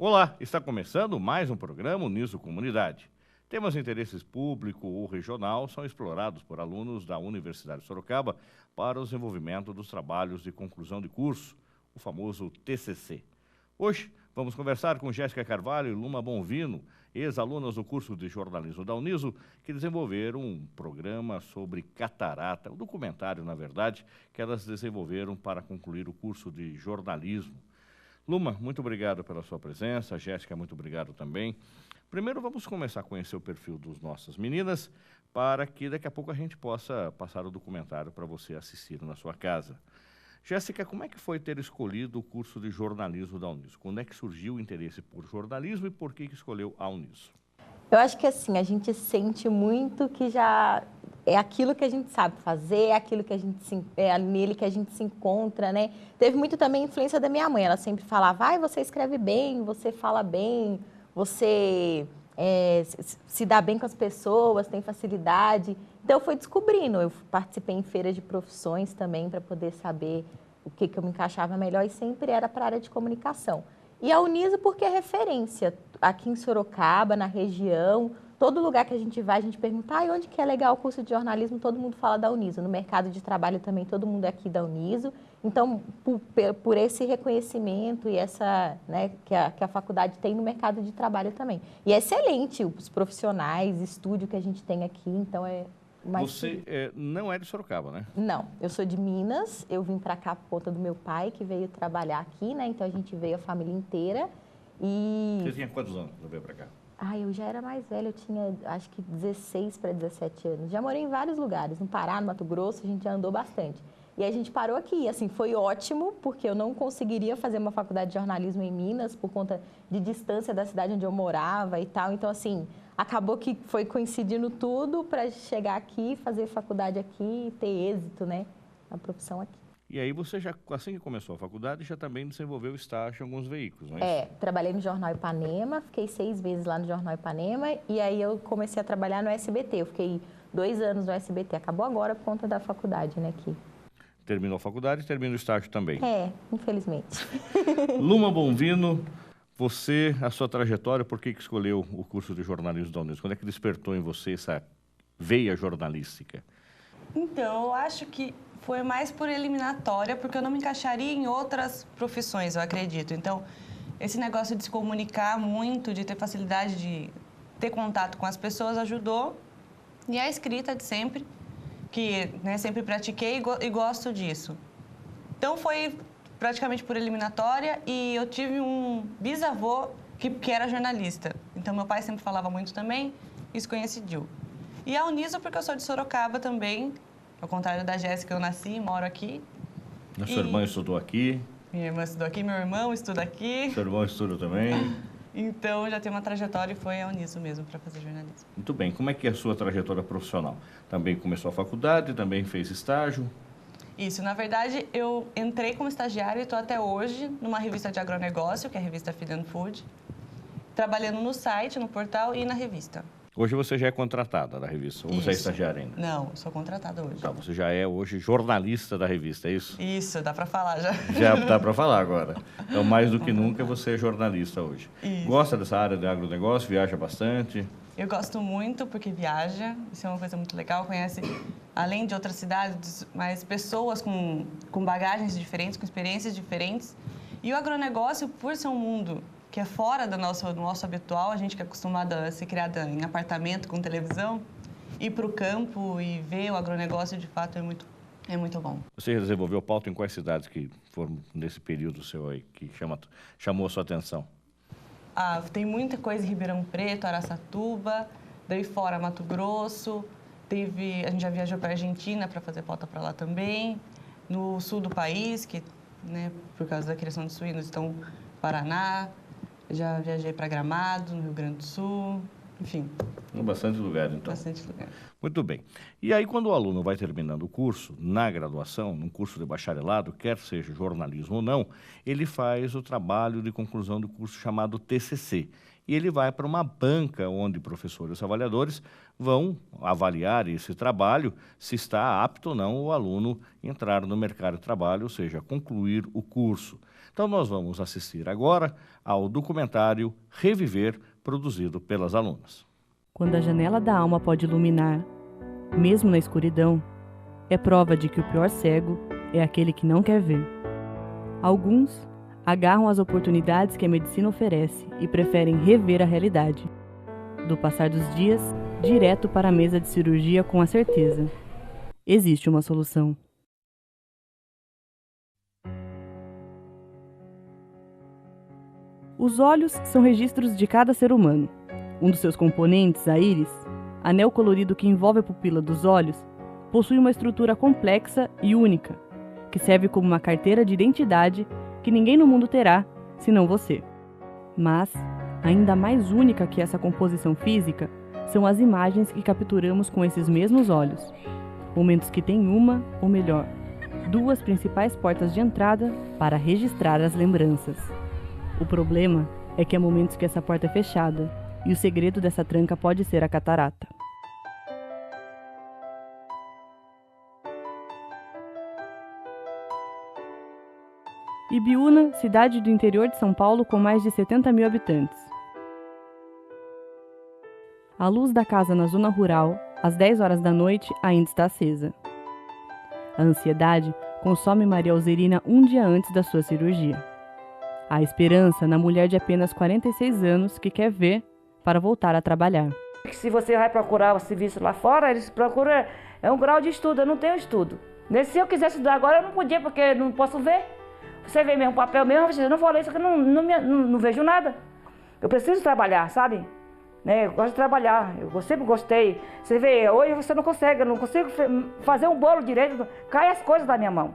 Olá, está começando mais um programa Uniso Comunidade. Temas de interesse público ou regional são explorados por alunos da Universidade de Sorocaba para o desenvolvimento dos trabalhos de conclusão de curso, o famoso TCC. Hoje, vamos conversar com Jéssica Carvalho e Luma Bonvino, ex-alunas do curso de jornalismo da Uniso, que desenvolveram um programa sobre catarata, um documentário, na verdade, que elas desenvolveram para concluir o curso de jornalismo. Luma, muito obrigado pela sua presença. Jéssica, muito obrigado também. Primeiro, vamos começar a conhecer o perfil das nossas meninas, para que daqui a pouco a gente possa passar o documentário para você assistir na sua casa. Jéssica, como é que foi ter escolhido o curso de jornalismo da Uniso? Quando é que surgiu o interesse por jornalismo e por que escolheu a Uniso? Eu acho que assim, a gente sente muito que já é aquilo que a gente sabe fazer, é aquilo que a gente é nele que a gente se encontra, né? Teve muito também influência da minha mãe, ela sempre falava, você escreve bem, você fala bem, você se dá bem com as pessoas, tem facilidade. Então, eu fui descobrindo, eu participei em feiras de profissões também para poder saber o que eu me encaixava melhor e sempre era para a área de comunicação. E a Uniso porque é referência. Aqui em Sorocaba, na região, todo lugar que a gente vai, a gente pergunta, onde que é legal o curso de jornalismo, todo mundo fala da Uniso. No mercado de trabalho também, todo mundo é aqui da Uniso. Então, por esse reconhecimento e essa, né, que a faculdade tem no mercado de trabalho também. E é excelente os profissionais, estúdio que a gente tem aqui, então é mais... Você não é de Sorocaba, né? Não, eu sou de Minas, eu vim para cá por conta do meu pai, que veio trabalhar aqui, né? Então, a gente veio a família inteira e... Você tinha quantos anos quando veio para cá? Eu já era mais velha, eu tinha acho que 16 para 17 anos. Já morei em vários lugares, no Pará, no Mato Grosso, a gente já andou bastante. E a gente parou aqui, assim, foi ótimo, porque eu não conseguiria fazer uma faculdade de jornalismo em Minas por conta de distância da cidade onde eu morava e tal. Então, assim, acabou que foi coincidindo tudo para chegar aqui, fazer faculdade aqui e ter êxito, né, na profissão aqui. E aí você já, assim que começou a faculdade, já também desenvolveu estágio em alguns veículos, não é isso? Trabalhei no Jornal Ipanema, fiquei 6 meses lá no Jornal Ipanema e aí eu comecei a trabalhar no SBT. Eu fiquei 2 anos no SBT, acabou agora por conta da faculdade, né, aqui. Terminou a faculdade e termina o estágio também. Infelizmente. Luma Bonvino, você, a sua trajetória, por que escolheu o curso de jornalismo da Uniso? Quando é que despertou em você essa veia jornalística? Então, eu acho que foi mais por eliminatória, porque eu não me encaixaria em outras profissões, eu acredito. Então, esse negócio de se comunicar muito, de ter facilidade de ter contato com as pessoas ajudou. E a escrita de sempre, que sempre pratiquei e gosto disso. Então, foi praticamente por eliminatória e eu tive um bisavô que era jornalista. Então, meu pai sempre falava muito também, isso coincidiu. E a Uniso, porque eu sou de Sorocaba também, ao contrário da Jéssica, eu nasci e moro aqui. A sua irmã estudou aqui? Minha irmã estudou aqui, meu irmão estuda aqui. Seu irmão estuda também? Então, já tem uma trajetória e foi a Uniso mesmo para fazer jornalismo. Muito bem. Como é que é a sua trajetória profissional? Também começou a faculdade, também fez estágio? Isso, na verdade, eu entrei como estagiária e estou até hoje numa revista de agronegócio, que é a revista Feed and Food, trabalhando no site, no portal e na revista. Hoje você já é contratada da revista, ou você é estagiária ainda? Não, sou contratada hoje. Tá, você já é hoje jornalista da revista, é isso? Isso, dá para falar já. Já dá para falar agora. Então, mais do que nunca, você é jornalista hoje. Isso. Gosta dessa área de agronegócio, viaja bastante? Eu gosto muito porque viaja, isso é uma coisa muito legal, conhece, além de outras cidades, mas pessoas com bagagens diferentes, com experiências diferentes. E o agronegócio, por ser um mundo que é fora do nosso habitual, a gente que é acostumada a ser criada em apartamento com televisão, ir para o campo e ver o agronegócio, de fato, é muito bom. Você desenvolveu pauta em quais cidades que foram nesse período seu aí, que chamou a sua atenção? Tem muita coisa em Ribeirão Preto, Araçatuba, daí fora Mato Grosso, a gente já viajou para a Argentina para fazer pauta para lá também, no sul do país, que, por causa da criação de suínos, então, Paraná, já viajei para Gramado, no Rio Grande do Sul, enfim. Bastante lugar, então. Bastante lugar. Muito bem. E aí, quando o aluno vai terminando o curso, na graduação, num curso de bacharelado, quer seja jornalismo ou não, ele faz o trabalho de conclusão do curso chamado TCC. E ele vai para uma banca onde professores e avaliadores vão avaliar esse trabalho, se está apto ou não o aluno entrar no mercado de trabalho, ou seja, concluir o curso. Então nós vamos assistir agora ao documentário Reviver, produzido pelas alunas. Quando a janela da alma pode iluminar, mesmo na escuridão, é prova de que o pior cego é aquele que não quer ver. Alguns agarram as oportunidades que a medicina oferece e preferem rever a realidade. Do passar dos dias, direto para a mesa de cirurgia com a certeza: existe uma solução. Os olhos são registros de cada ser humano. Um dos seus componentes, a íris, anel colorido que envolve a pupila dos olhos, possui uma estrutura complexa e única, que serve como uma carteira de identidade que ninguém no mundo terá, senão você. Mas, ainda mais única que essa composição física, são as imagens que capturamos com esses mesmos olhos. Momentos que têm uma, ou melhor, duas principais portas de entrada para registrar as lembranças. O problema é que há momentos que essa porta é fechada, e o segredo dessa tranca pode ser a catarata. Ibiúna, cidade do interior de São Paulo com mais de 70 mil habitantes. A luz da casa na zona rural, às 10 horas da noite, ainda está acesa. A ansiedade consome Maria Alzerina um dia antes da sua cirurgia. Há esperança na mulher de apenas 46 anos que quer ver para voltar a trabalhar. Se você vai procurar o serviço lá fora, eles procuram um grau de estudo, eu não tenho estudo. Se eu quisesse estudar agora, eu não podia, porque eu não posso ver. Você vê mesmo, papel mesmo, eu não vou ler isso, porque eu não vejo nada. Eu preciso trabalhar, sabe? Eu gosto de trabalhar, eu sempre gostei. Você vê, hoje você não consegue, eu não consigo fazer um bolo direito, cai as coisas da minha mão.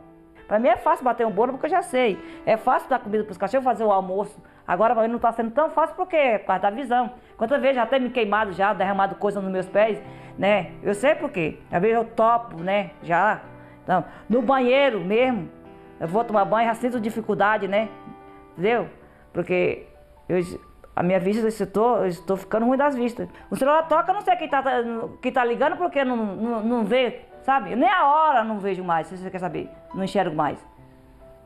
Para mim é fácil bater um bolo porque eu já sei. É fácil dar comida para os cachorros, fazer o almoço. Agora para mim não está sendo tão fácil porque por causa da visão. Quantas vezes já até me queimado, já derramado coisa nos meus pés, né? Eu sei por quê. Às vezes eu topo, né? Já. Então, no banheiro mesmo, eu vou tomar banho, já sinto dificuldade, né? Entendeu? Porque a minha vista, eu estou ficando ruim das vistas. O celular toca, eu não sei quem tá ligando porque não vê, sabe? Nem a hora não vejo mais, se você quer saber. Não enxergo mais.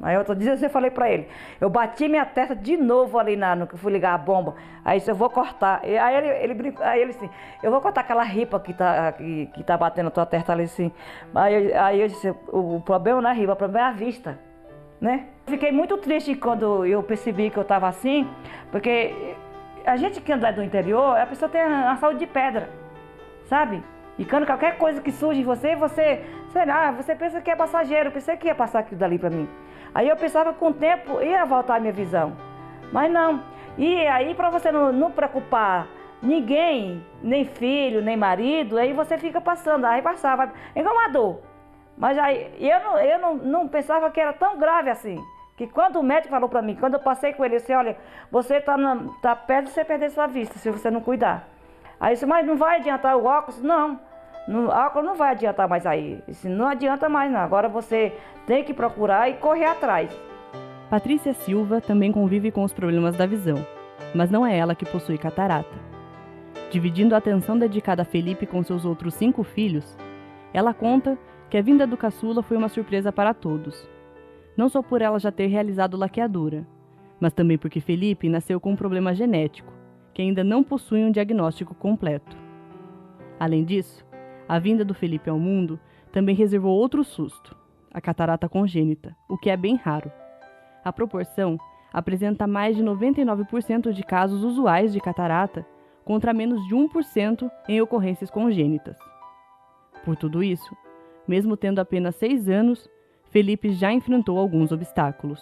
Aí outro dia eu falei pra ele, eu bati minha testa de novo ali no que eu fui ligar a bomba. Aí disse, eu vou cortar. Aí ele brincou, aí ele assim, eu vou cortar aquela ripa que tá batendo a tua testa ali assim. Aí eu disse, o problema não é a ripa, o problema é a vista, né? Fiquei muito triste quando eu percebi que eu tava assim, porque a gente que anda do interior, a pessoa tem a saúde de pedra, sabe? E quando qualquer coisa que surge em você, sei lá, você pensa que é passageiro, eu pensei que ia passar aquilo dali pra mim. Aí eu pensava que com o tempo ia voltar a minha visão, mas não. E aí para você não preocupar ninguém, nem filho, nem marido, aí você fica passando, aí passava, é igual uma dor. Mas aí eu não pensava que era tão grave assim, que quando o médico falou para mim, quando eu passei com ele, eu disse, olha, você tá perto de você perder sua vista, se você não cuidar. Aí eu disse, mas não vai adiantar o óculos? Não. O óculos não vai adiantar mais aí. Isso não adianta mais não. Agora você tem que procurar e correr atrás. Patrícia Silva também convive com os problemas da visão, mas não é ela que possui catarata. Dividindo a atenção dedicada a Felipe com seus outros 5 filhos, ela conta que a vinda do caçula foi uma surpresa para todos. Não só por ela já ter realizado laqueadura, mas também porque Felipe nasceu com um problema genético, que ainda não possui um diagnóstico completo. Além disso, a vinda do Felipe ao mundo também reservou outro susto, a catarata congênita, o que é bem raro. A proporção apresenta mais de 99% de casos usuais de catarata, contra menos de 1% em ocorrências congênitas. Por tudo isso, mesmo tendo apenas 6 anos, Felipe já enfrentou alguns obstáculos.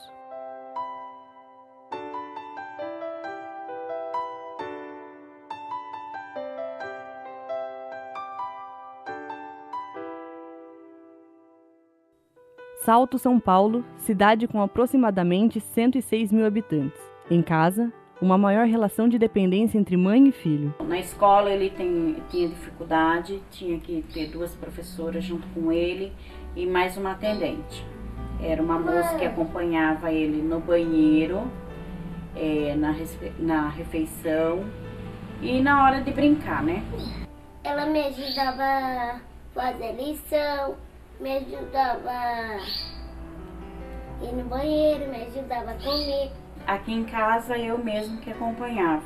Salto, São Paulo, cidade com aproximadamente 106 mil habitantes. Em casa, uma maior relação de dependência entre mãe e filho. Na escola ele tinha dificuldade, tinha que ter 2 professoras junto com ele e mais uma atendente. Era uma moça que acompanhava ele no banheiro, na refeição e na hora de brincar, né? Ela me ajudava a fazer lição, me ajudava ir no banheiro, me ajudava a comer. Aqui em casa eu mesmo que acompanhava.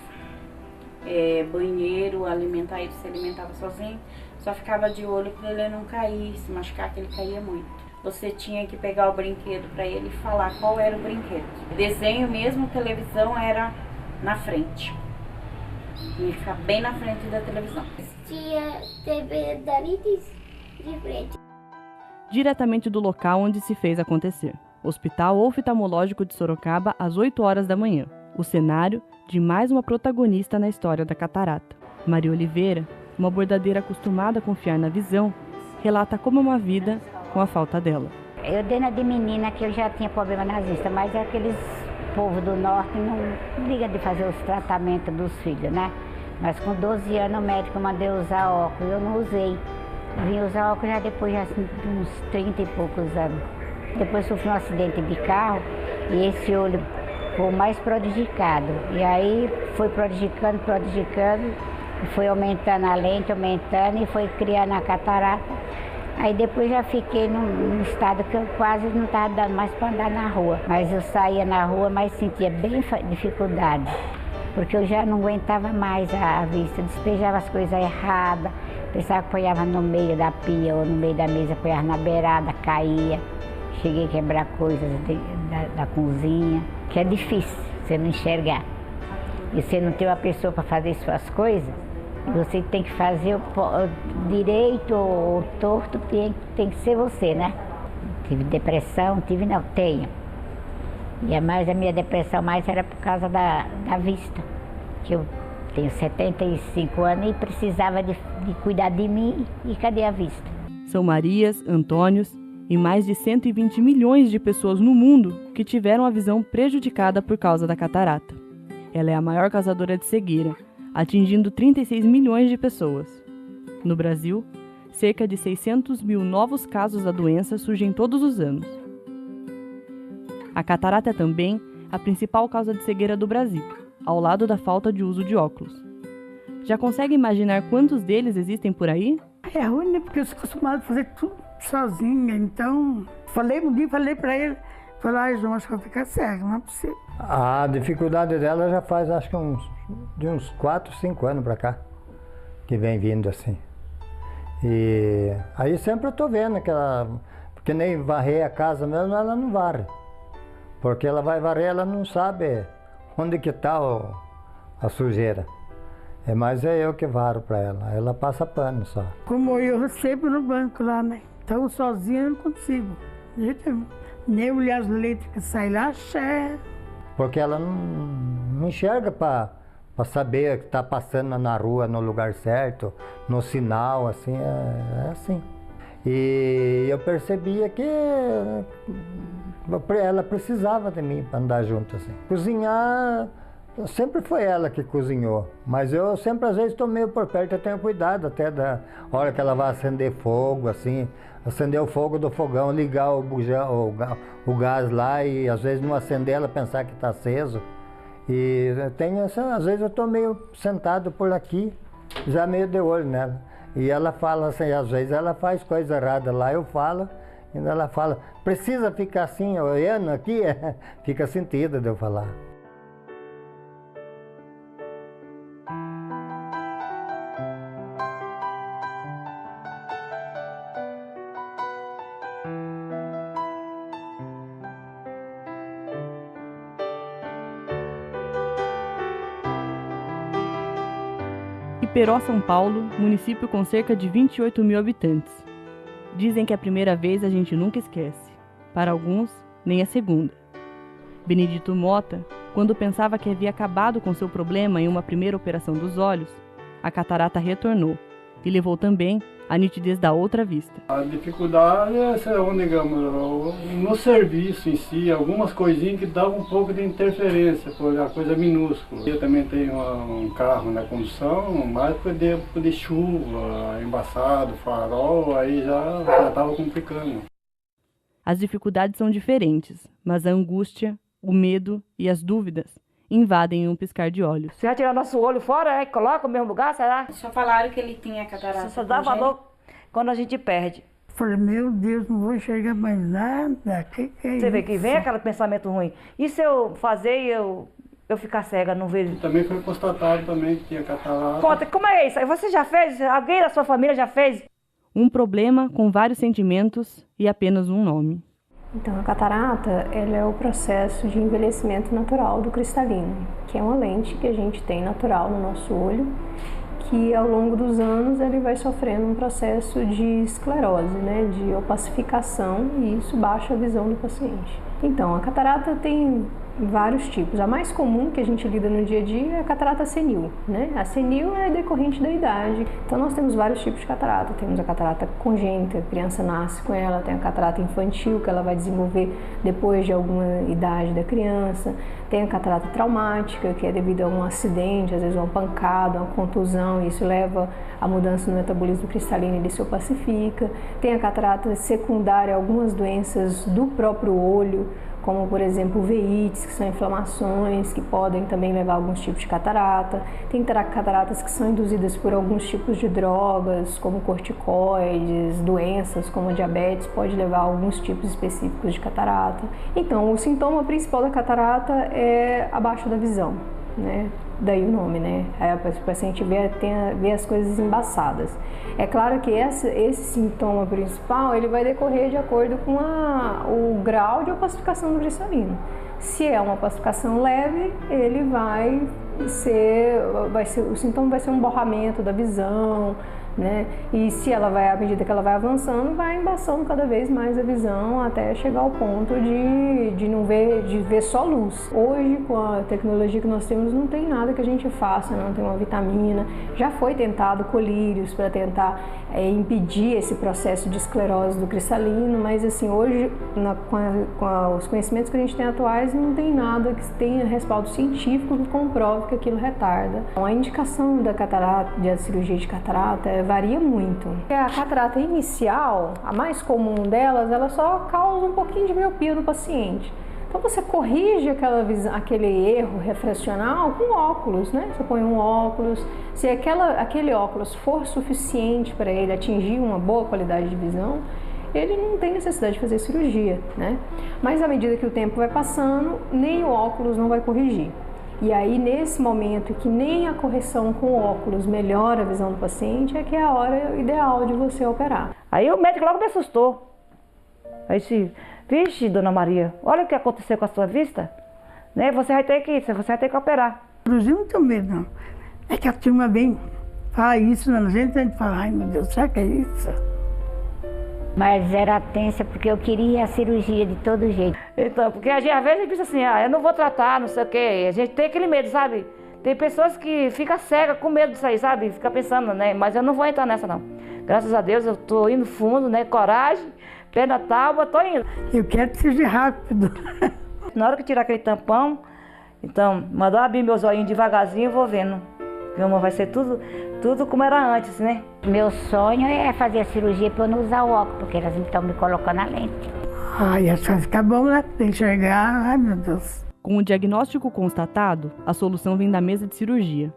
Banheiro, alimentar ele, se alimentava sozinho, só ficava de olho para ele não cair, se machucar, que ele caía muito. Você tinha que pegar o brinquedo para ele e falar qual era o brinquedo. Desenho mesmo, televisão era na frente. Tinha que ficar bem na frente da televisão. Tinha TV da de frente. Diretamente do local onde se fez acontecer. Hospital Oftalmológico de Sorocaba, às 8 horas da manhã. O cenário de mais uma protagonista na história da catarata. Maria Oliveira, uma bordadeira acostumada a confiar na visão, relata como é uma vida com a falta dela. Eu desde de menina que eu já tinha problema nas vistas, mas aqueles povo do norte não liga de fazer os tratamentos dos filhos, né? Mas com 12 anos o médico mandou usar óculos, eu não usei. Vim usar óculos já depois de uns 30 e poucos anos. Depois sofri um acidente de carro e esse olho foi o mais prejudicado. E aí foi prejudicando, e foi aumentando a lente, aumentando e foi criando a catarata. Aí depois já fiquei num estado que eu quase não estava dando mais para andar na rua. Mas eu saía na rua, mas sentia bem dificuldade, porque eu já não aguentava mais a vista, despejava as coisas erradas, pensava que apoiava no meio da pia ou no meio da mesa, apoiava na beirada, caía. Cheguei a quebrar coisas da cozinha, que é difícil você não enxergar. E você não tem uma pessoa para fazer suas coisas, você tem que fazer o direito ou torto, tem que ser você, né? Tive depressão, tenho. E a minha depressão mais era por causa da vista, que eu tenho 75 anos e precisava de cuidar de mim, e cadê a vista? São Marias, Antônios e mais de 120 milhões de pessoas no mundo que tiveram a visão prejudicada por causa da catarata. Ela é a maior causadora de cegueira, atingindo 36 milhões de pessoas. No Brasil, cerca de 600 mil novos casos da doença surgem todos os anos. A catarata é também a principal causa de cegueira do Brasil, ao lado da falta de uso de óculos. Já consegue imaginar quantos deles existem por aí? É ruim, né? Porque eu sou acostumado a fazer tudo sozinha, então... Um dia falei pra ele, João, acho que eu vou ficar cego, não é possível. A dificuldade dela já faz, acho que de uns 4, 5 anos pra cá, que vem vindo assim. E aí sempre eu tô vendo que ela... Porque nem varrer a casa mesmo, ela não varre. Porque ela vai varrer, ela não sabe onde que tá a sujeira. Mas é eu que varro pra ela passa pano só. Como eu recebo no banco lá, né? Então sozinha eu não consigo. Nem olhar as letras que saem lá, porque ela não enxerga para saber que está passando na rua, no lugar certo, no sinal, assim, é assim. E eu percebia que ela precisava de mim para andar junto, assim. Cozinhar, sempre foi ela que cozinhou, mas eu sempre, às vezes, estou meio por perto, eu tenho cuidado até da hora que ela vai acender fogo, assim, acender o fogo do fogão, ligar o gás lá e às vezes não acender, ela pensar que está aceso. E às vezes eu estou meio sentado por aqui, já meio de olho nela. E ela fala assim, às vezes ela faz coisa errada lá, eu falo, e ela fala, precisa ficar assim, olhando aqui, fica sentido de eu falar. Iperó, São Paulo, município com cerca de 28 mil habitantes. Dizem que a primeira vez a gente nunca esquece. Para alguns, nem a segunda. Benedito Mota, quando pensava que havia acabado com seu problema em uma primeira operação dos olhos, a catarata retornou e levou também a nitidez da outra vista. A dificuldade é, digamos, no serviço em si, algumas coisinhas que davam um pouco de interferência, por uma coisa minúscula. Eu também tenho um carro na condução, mas por tempo de chuva, embaçado, farol, aí já estava complicando. As dificuldades são diferentes, mas a angústia, o medo e as dúvidas invadem em um piscar de olhos. Você vai tirar nosso olho fora, coloca no mesmo lugar, será? Só falaram que ele tinha catarata. Só dá valor quando a gente perde. Falei, meu Deus, não vou enxergar mais nada. Que é Você isso? vê que vem aquele pensamento ruim. E se eu fazer e eu ficar cega, não vejo? Também foi constatado também que tinha catarata. Conta, como é isso? Você já fez? Alguém da sua família já fez? Um problema com vários sentimentos e apenas um nome. Então, a catarata, ela é o processo de envelhecimento natural do cristalino, que é uma lente que a gente tem natural no nosso olho, que ao longo dos anos ele vai sofrendo um processo de esclerose, né, de opacificação, e isso baixa a visão do paciente. Então, a catarata tem vários tipos. A mais comum que a gente lida no dia a dia é a catarata senil, né? A senil é decorrente da idade. Então nós temos vários tipos de catarata. Temos a catarata congênita, a criança nasce com ela. Tem a catarata infantil, que ela vai desenvolver depois de alguma idade da criança. Tem a catarata traumática, que é devido a um acidente, às vezes uma pancada, uma contusão, e isso leva à mudança no metabolismo cristalino e ele se opacifica. Tem a catarata secundária a algumas doenças do próprio olho, como por exemplo uveites, que são inflamações que podem também levar a alguns tipos de catarata. Tem cataratas que são induzidas por alguns tipos de drogas, como corticoides, doenças como a diabetes, pode levar a alguns tipos específicos de catarata. Então, o sintoma principal da catarata é a baixa da visão, né? Daí o nome, né? O paciente vê as coisas embaçadas. É claro que esse sintoma principal ele vai decorrer de acordo com o grau de opacificação do cristalino. Se é uma opacificação leve, ele o sintoma vai ser um borramento da visão, né? E se ela à medida que ela vai avançando, vai embaçando cada vez mais a visão até chegar ao ponto de ver só luz. Hoje, com a tecnologia que nós temos, não tem nada que a gente faça, não tem uma vitamina. Já foi tentado colírios para tentar impedir esse processo de esclerose do cristalino, mas assim, hoje, com os conhecimentos que a gente tem atuais, não tem nada que tenha respaldo científico que comprove que aquilo retarda. A indicação da cirurgia de catarata varia muito. A catarata inicial, a mais comum delas, ela só causa um pouquinho de miopia no paciente. Então você corrige aquele erro refracional com óculos, né? Você põe um óculos, se aquele óculos for suficiente para ele atingir uma boa qualidade de visão, ele não tem necessidade de fazer cirurgia, né? Mas à medida que o tempo vai passando, nem o óculos não vai corrigir. E aí, nesse momento que nem a correção com óculos melhora a visão do paciente, é que é a hora ideal de você operar. Aí o médico logo me assustou. Aí disse, vixe, dona Maria, olha o que aconteceu com a sua vista, né? Você vai ter que operar. Eu não tenho medo, não. É que a turma vem falar isso, a gente fala, ai meu Deus, será que é isso? Mas era tensa porque eu queria a cirurgia de todo jeito. Então, porque às vezes a gente pensa assim, eu não vou tratar, não sei o quê. A gente tem aquele medo, sabe? Tem pessoas que ficam cegas com medo disso aí, sabe? Fica pensando, né? Mas eu não vou entrar nessa, não. Graças a Deus eu tô indo fundo, né? Coragem, pé na tábua, tô indo. Eu quero que seja rápido. Na hora que tirar aquele tampão, então, mandou abrir meus olhinhos devagarzinho e vou vendo. Como vai ser tudo como era antes, né? Meu sonho é fazer a cirurgia para eu não usar o óculos, porque elas estão me colocando a lente. Ai, acho que vai ficar bom, né? Pra enxergar, ai meu Deus. Com o diagnóstico constatado, a solução vem da mesa de cirurgia.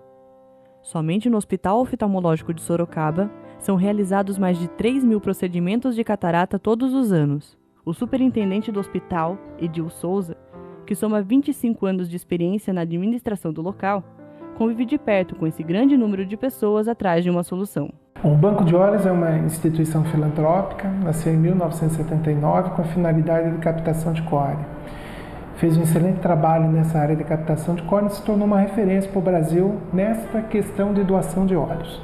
Somente no Hospital Oftalmológico de Sorocaba são realizados mais de 3.000 procedimentos de catarata todos os anos. O superintendente do hospital, Edil Souza, que soma 25 anos de experiência na administração do local, convive de perto com esse grande número de pessoas atrás de uma solução. O Banco de Olhos é uma instituição filantrópica, nasceu em 1979 com a finalidade de captação de córnea. Fez um excelente trabalho nessa área de captação de córnea e se tornou uma referência para o Brasil nesta questão de doação de olhos.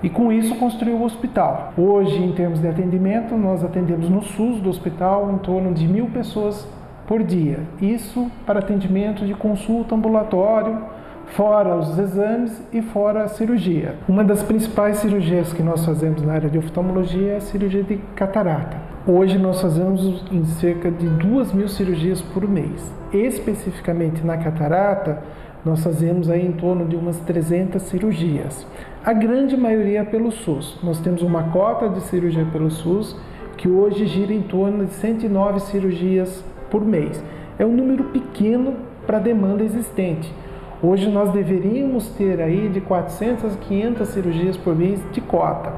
E com isso construiu o hospital. Hoje, em termos de atendimento, nós atendemos no SUS do hospital em torno de 1.000 pessoas por dia. Isso para atendimento de consulta ambulatório, fora os exames e fora a cirurgia. Uma das principais cirurgias que nós fazemos na área de oftalmologia é a cirurgia de catarata. Hoje nós fazemos em cerca de 2.000 cirurgias por mês. Especificamente na catarata, nós fazemos aí em torno de umas 300 cirurgias. A grande maioria pelo SUS. Nós temos uma cota de cirurgia pelo SUS que hoje gira em torno de 109 cirurgias por mês. É um número pequeno para a demanda existente. Hoje nós deveríamos ter aí de 400 a 500 cirurgias por mês de cota.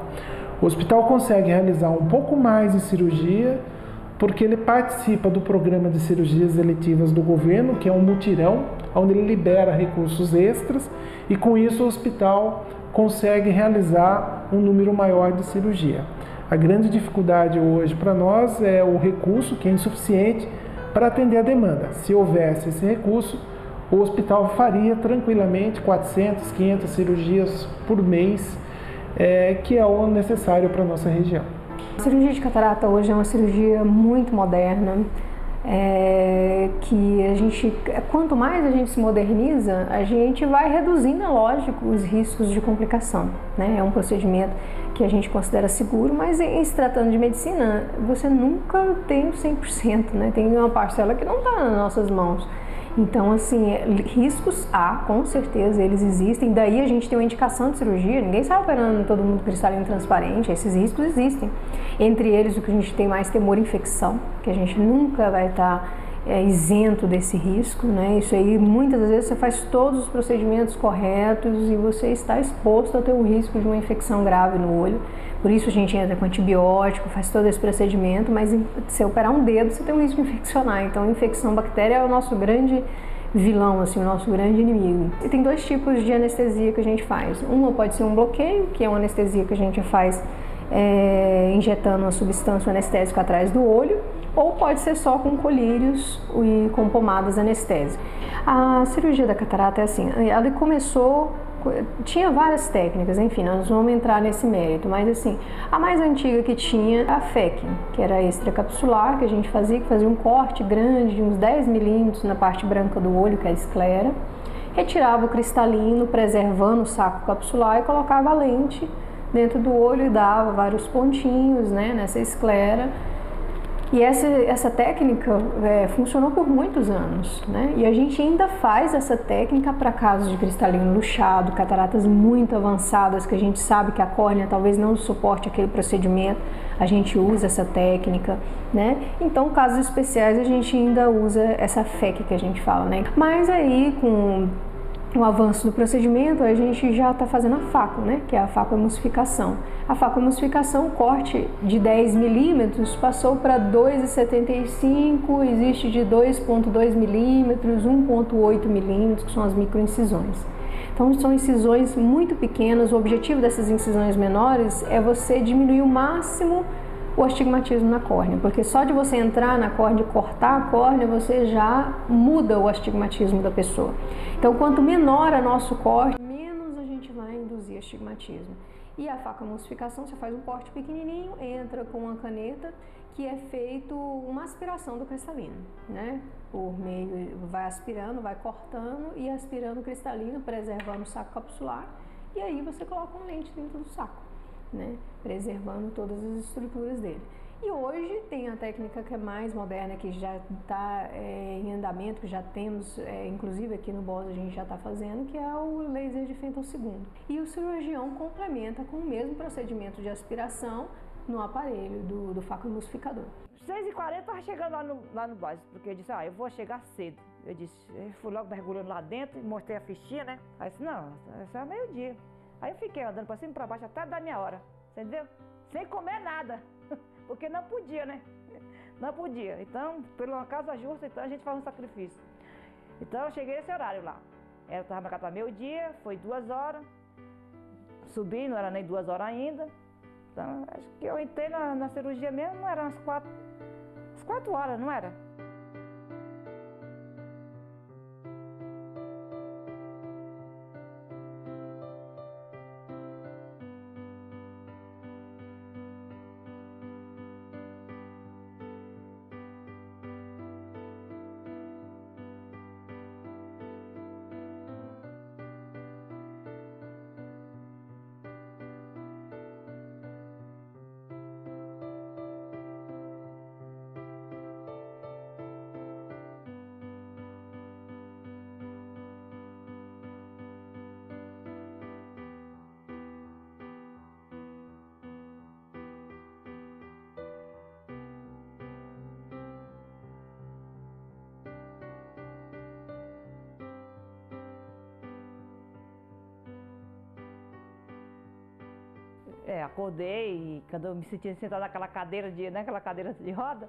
O hospital consegue realizar um pouco mais de cirurgia porque ele participa do programa de cirurgias eletivas do governo, que é um mutirão, onde ele libera recursos extras e com isso o hospital consegue realizar um número maior de cirurgia. A grande dificuldade hoje para nós é o recurso, que é insuficiente para atender a demanda. Se houvesse esse recurso, o hospital faria tranquilamente 400, 500 cirurgias por mês, que é o necessário para a nossa região. A cirurgia de catarata hoje é uma cirurgia muito moderna, que a gente, quanto mais a gente se moderniza, a gente vai reduzindo, é lógico, os riscos de complicação, né? É um procedimento que a gente considera seguro, mas em se tratando de medicina, você nunca tem o 100%, né? Tem uma parcela que não está nas nossas mãos. Então, assim, riscos há, com certeza, eles existem. Daí a gente tem uma indicação de cirurgia, ninguém sai operando todo mundo cristalino transparente, esses riscos existem. Entre eles, o que a gente tem mais temor à infecção, que a gente nunca vai estar isento desse risco, né? Isso aí, muitas vezes, você faz todos os procedimentos corretos e você está exposto a ter o risco de uma infecção grave no olho. Por isso a gente entra com antibiótico, faz todo esse procedimento, mas se operar um dedo, você tem um risco de infeccionar. Então, a infecção bactéria é o nosso grande vilão, assim, o nosso grande inimigo. E tem dois tipos de anestesia que a gente faz. Uma pode ser um bloqueio, que é uma anestesia que a gente faz injetando uma substância anestésica atrás do olho, ou pode ser só com colírios e com pomadas anestésicas. A cirurgia da catarata é assim, ela começou, tinha várias técnicas, enfim, nós vamos entrar nesse mérito, mas assim, a mais antiga que tinha, a FEC, que era extracapsular, que a gente fazia um corte grande de uns 10 milímetros na parte branca do olho, que é a esclera, retirava o cristalino, preservando o saco capsular e colocava a lente dentro do olho e dava vários pontinhos, né, nessa esclera. E essa técnica funcionou por muitos anos, né? E a gente ainda faz essa técnica para casos de cristalino luxado, cataratas muito avançadas, que a gente sabe que a córnea talvez não suporte aquele procedimento, a gente usa essa técnica, né? Então, casos especiais, a gente ainda usa essa FEC que a gente fala, né? Mas aí, com o avanço do procedimento, a gente já está fazendo a faco, né? Que é a facoemulsificação. A facoemulsificação, corte de 10 milímetros, passou para 2,75, existe de 2,2 milímetros, 1,8 milímetros, que são as microincisões. Então, são incisões muito pequenas. O objetivo dessas incisões menores é você diminuir o máximo o astigmatismo na córnea, porque só de você entrar na córnea e cortar a córnea, você já muda o astigmatismo da pessoa. Então, quanto menor é nosso corte, menos a gente vai induzir astigmatismo. E a facoemulsificação, você faz um corte pequenininho, entra com uma caneta, que é feito uma aspiração do cristalino, né? Por meio, vai aspirando, vai cortando e aspirando o cristalino, preservando o saco capsular, e aí você coloca uma lente dentro do saco, né? Preservando todas as estruturas dele. E hoje tem a técnica que é mais moderna, que já está em andamento, que já temos, inclusive aqui no BOS a gente já está fazendo, que é o laser de femtosegundo. E o cirurgião complementa com o mesmo procedimento de aspiração no aparelho do facoemulsificador. 6h40 eu estava chegando lá no BOS, porque eu disse, eu vou chegar cedo. Eu fui logo mergulhando lá dentro e mostrei a fichinha, né? Aí eu disse, não, isso é meio-dia. Aí eu fiquei andando para cima e para baixo até dar minha hora, entendeu? Sem comer nada, porque não podia, né? Não podia. Então, pela causa justa, então a gente faz um sacrifício. Então eu cheguei nesse horário lá. Eu estava marcado para meio-dia, foi 2 horas. Subi, não era nem 2 horas ainda. Então, acho que eu entrei na cirurgia mesmo, não era umas 4 horas, não era? Acordei e quando eu me sentia sentada naquela cadeira de roda,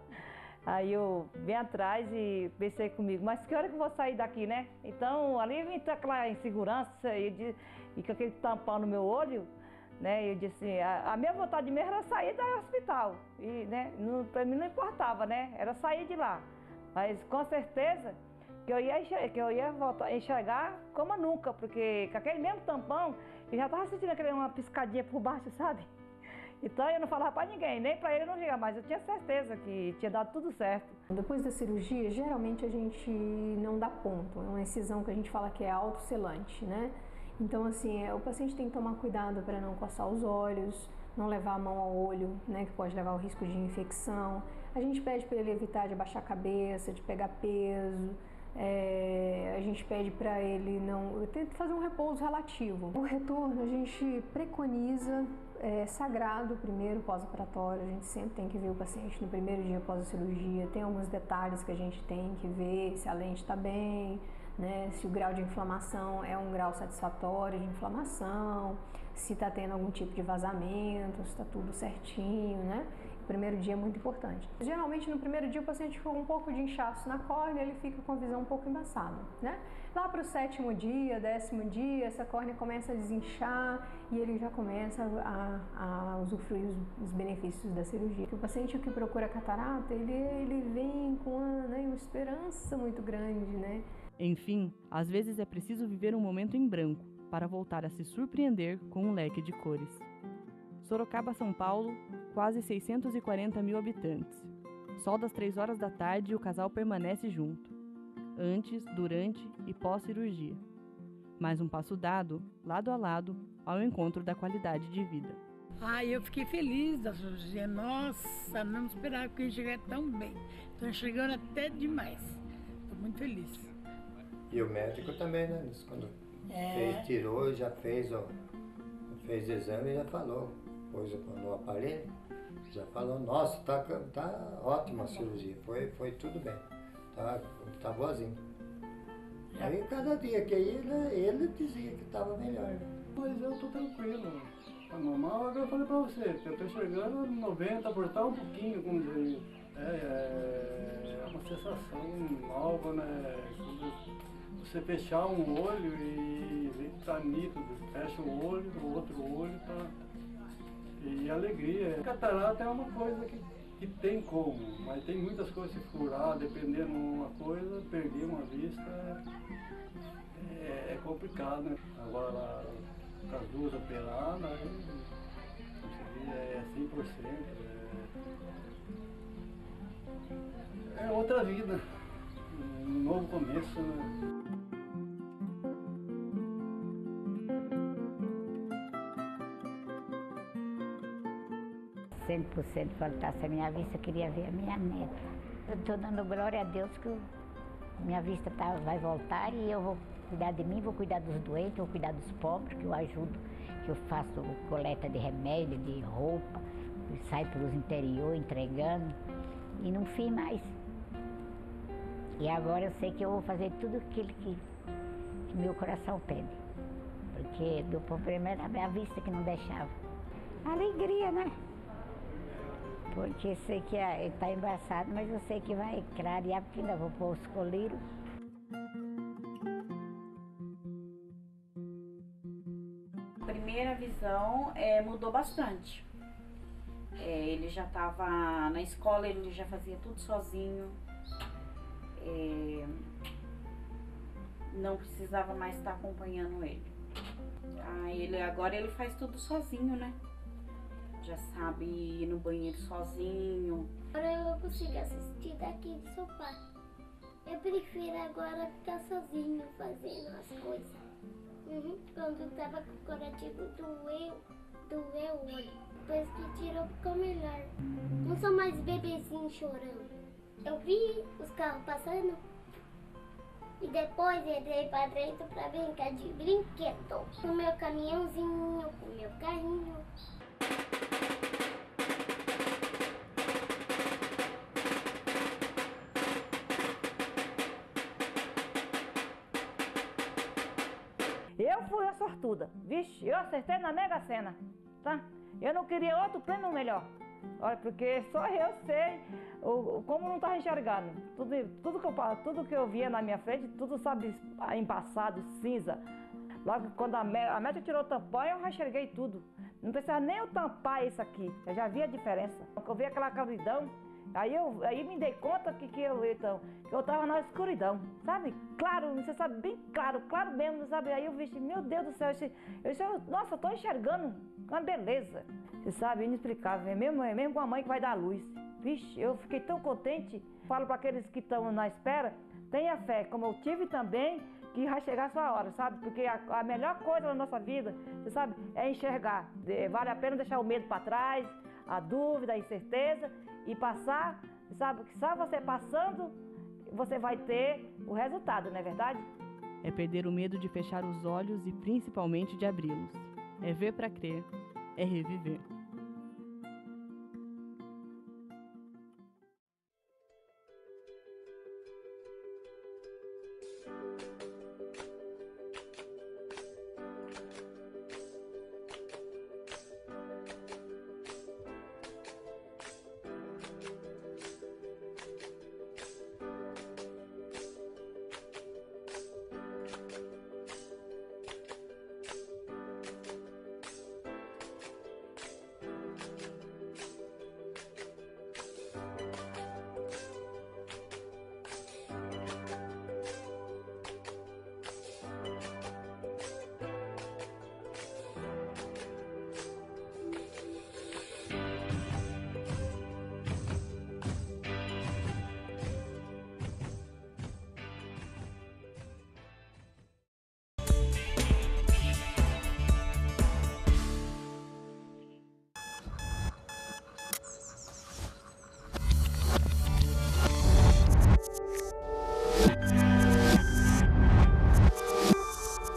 aí eu vim atrás e pensei comigo, mas que hora que eu vou sair daqui, né? Então, ali vem aquela insegurança e com aquele tampão no meu olho, né? Eu disse assim, a minha vontade mesmo era sair do hospital. E, né, para mim não importava, né? Era sair de lá. Mas com certeza que eu ia voltar a enxergar como nunca, porque com aquele mesmo tampão, eu já estava sentindo uma piscadinha por baixo, sabe? Então eu não falava para ninguém, nem para ele não ligar, mas eu tinha certeza que tinha dado tudo certo. Depois da cirurgia, geralmente a gente não dá ponto, é uma incisão que a gente fala que é autoselante, né? Então assim, o paciente tem que tomar cuidado para não coçar os olhos, não levar a mão ao olho, né, que pode levar ao risco de infecção. A gente pede para ele evitar de abaixar a cabeça, de pegar peso. A gente pede para ele não fazer um repouso relativo. O retorno a gente preconiza sagrado primeiro pós-operatório. A gente sempre tem que ver o paciente no primeiro dia após a cirurgia. Tem alguns detalhes que a gente tem que ver, se a lente está bem, né, se o grau de inflamação é um grau satisfatório de inflamação, se está tendo algum tipo de vazamento, se está tudo certinho, né? O primeiro dia é muito importante. Geralmente no primeiro dia o paciente fica com um pouco de inchaço na córnea, ele fica com a visão um pouco embaçada, né? Lá para o 7º dia, 10º dia, essa córnea começa a desinchar e ele já começa a usufruir os benefícios da cirurgia. O paciente que procura catarata, ele vem com uma esperança muito grande, né? Enfim, às vezes é preciso viver um momento em branco para voltar a se surpreender com um leque de cores. Sorocaba, São Paulo, quase 640 mil habitantes. Sol das 3 horas da tarde e o casal permanece junto, antes, durante e pós-cirurgia. Mais um passo dado, lado a lado, ao encontro da qualidade de vida. Eu fiquei feliz da cirurgia. Nossa, não esperava que eu ia chegar tão bem. Estou chegando até demais. Estou muito feliz. E o médico também, né? Quando tirou, já fez exame e já falou. Pôs no aparelho, já falou, nossa, tá ótima a cirurgia, foi tudo bem, tá boazinho. Aí cada dia que ia, ele dizia que estava melhor. Né? Mas eu tô tranquilo, tá normal. Agora eu falei pra você, que eu tô enxergando 90, por tá um pouquinho, como dizer, é uma sensação nova, né? Você fechar um olho e ver que tá nítido, fecha o olho, o outro olho tá... E alegria. Catarata é uma coisa que tem como, mas tem muitas coisas, se furar, dependendo de uma coisa, perder uma vista é complicado, né? Agora, com as duas operadas, é 100%. É outra vida, um novo começo, né? 100% faltasse a minha vista, eu queria ver a minha neta. Eu estou dando glória a Deus que minha vista vai voltar e eu vou cuidar de mim, vou cuidar dos doentes, vou cuidar dos pobres, que eu ajudo, que eu faço coleta de remédio, de roupa, saio pelos interior entregando e não fiz mais. E agora eu sei que eu vou fazer tudo aquilo que meu coração pede, porque meu problema era a minha vista que não deixava. Alegria, né? Porque sei que está embaçado, mas eu sei que vai clarear, porque ainda vou pôr os colírios. A primeira visão mudou bastante. Ele já estava na escola, ele já fazia tudo sozinho. Não precisava mais estar acompanhando ele. Agora ele faz tudo sozinho, né? Já sabe ir no banheiro sozinho. Agora eu consigo assistir daqui do sofá. Eu prefiro agora ficar sozinho fazendo as coisas. Quando eu tava com o corativo, doeu o olho. Depois que tirou, ficou melhor. Não sou mais bebezinho chorando. Eu vi os carros passando e depois entrei pra dentro pra brincar de brinquedo. Com o meu caminhãozinho, com o meu carrinho. Eu fui a sortuda, vixe, eu acertei na Mega Sena, tá? Eu não queria outro prêmio melhor. Olha, porque só eu sei como não estava enxergando. Tudo que eu via na minha frente, tudo, sabe, embaçado, cinza. Logo, quando a médica tirou o tampão, eu já enxerguei tudo. Não precisava nem eu tampar isso aqui, eu já vi a diferença. Eu vi aquela claridão, aí me dei conta que eu estava na escuridão, sabe? Claro, você sabe, bem claro mesmo, sabe? Aí eu vi, meu Deus do céu, nossa, eu estou enxergando, uma beleza. Você sabe, inexplicável, é mesmo com a mãe que vai dar luz. Vixe, eu fiquei tão contente. Falo para aqueles que estão na espera, tenha fé, como eu tive também, que vai chegar a sua hora, sabe? Porque a melhor coisa na nossa vida, você sabe, é enxergar. Vale a pena deixar o medo para trás, a dúvida, a incerteza e passar, sabe? Que só você passando, você vai ter o resultado, não é verdade? É perder o medo de fechar os olhos e principalmente de abri-los. É ver para crer, é reviver.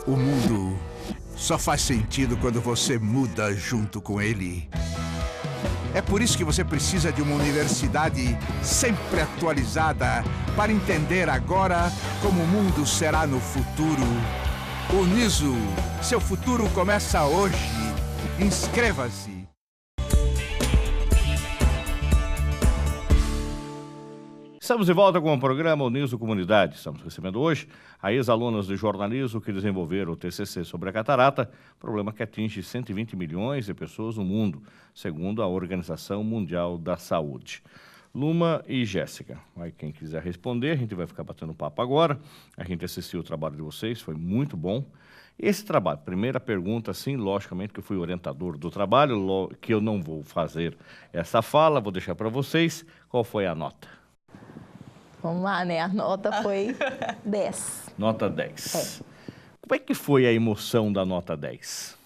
O mundo só faz sentido quando você muda junto com ele. É por isso que você precisa de uma universidade sempre atualizada para entender agora como o mundo será no futuro. Uniso, seu futuro começa hoje. Inscreva-se. Estamos de volta com o programa Uniso Comunidade. Estamos recebendo hoje a ex-alunas de jornalismo que desenvolveram o TCC sobre a catarata, problema que atinge 120 milhões de pessoas no mundo, segundo a Organização Mundial da Saúde. Luma e Jéssica, quem quiser responder, a gente vai ficar batendo papo agora. A gente assistiu o trabalho de vocês, foi muito bom. Esse trabalho, primeira pergunta, sim, logicamente que eu fui orientador do trabalho, que eu não vou fazer essa fala, vou deixar para vocês. Qual foi a nota? Vamos lá, né? A nota foi 10. Nota 10. Como é que foi a emoção da nota 10?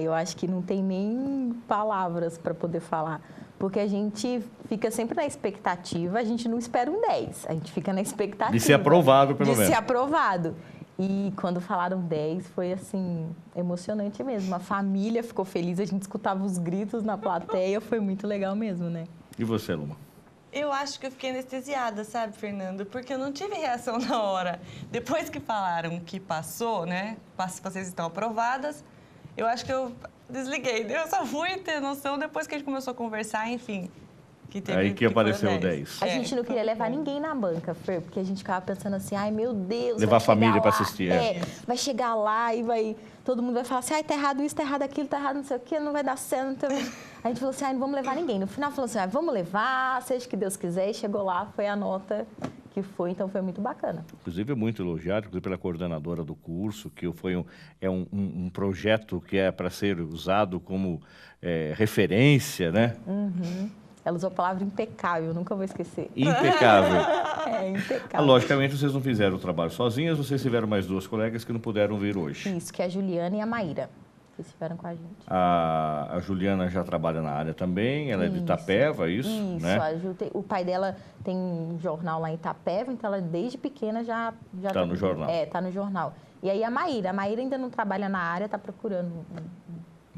Eu acho que não tem nem palavras para poder falar. Porque a gente fica sempre na expectativa, a gente não espera um 10, a gente fica na expectativa. De ser aprovado, pelo menos. De ser aprovado. E quando falaram 10, foi assim, emocionante mesmo. A família ficou feliz, a gente escutava os gritos na plateia, foi muito legal mesmo, né? E você, Luma? Eu acho que eu fiquei anestesiada, sabe, Fernando? Porque eu não tive reação na hora. Depois que falaram que passou, né? Vocês estão aprovadas, eu acho que eu desliguei. Eu só fui ter noção depois que a gente começou a conversar, enfim. Aí que apareceu o 10. A gente não queria levar ninguém na banca, Fer, porque a gente ficava pensando assim, ai meu Deus, levar a família para assistir. Vai chegar lá e todo mundo vai falar assim, tá errado isso, tá errado aquilo, tá errado não sei o quê, não vai dar certo. A gente falou assim, não vamos levar ninguém. No final falou assim, vamos levar, seja o que Deus quiser. E chegou lá, foi a nota que foi, então foi muito bacana. Inclusive, muito elogiado, inclusive pela coordenadora do curso, que foi um projeto que é para ser usado como referência, né? Uhum. Ela usou a palavra impecável, nunca vou esquecer. Impecável. Impecável. Logicamente, vocês não fizeram o trabalho sozinhas, vocês tiveram mais duas colegas que não puderam vir hoje. Isso, que é a Juliana e a Maíra. Eles estiveram com a gente. A Juliana já trabalha na área também, ela é de Itapeva, né? Isso, o pai dela tem um jornal lá em Itapeva, então ela desde pequena já tá no jornal. Tá no jornal. E aí a Maíra ainda não trabalha na área, tá procurando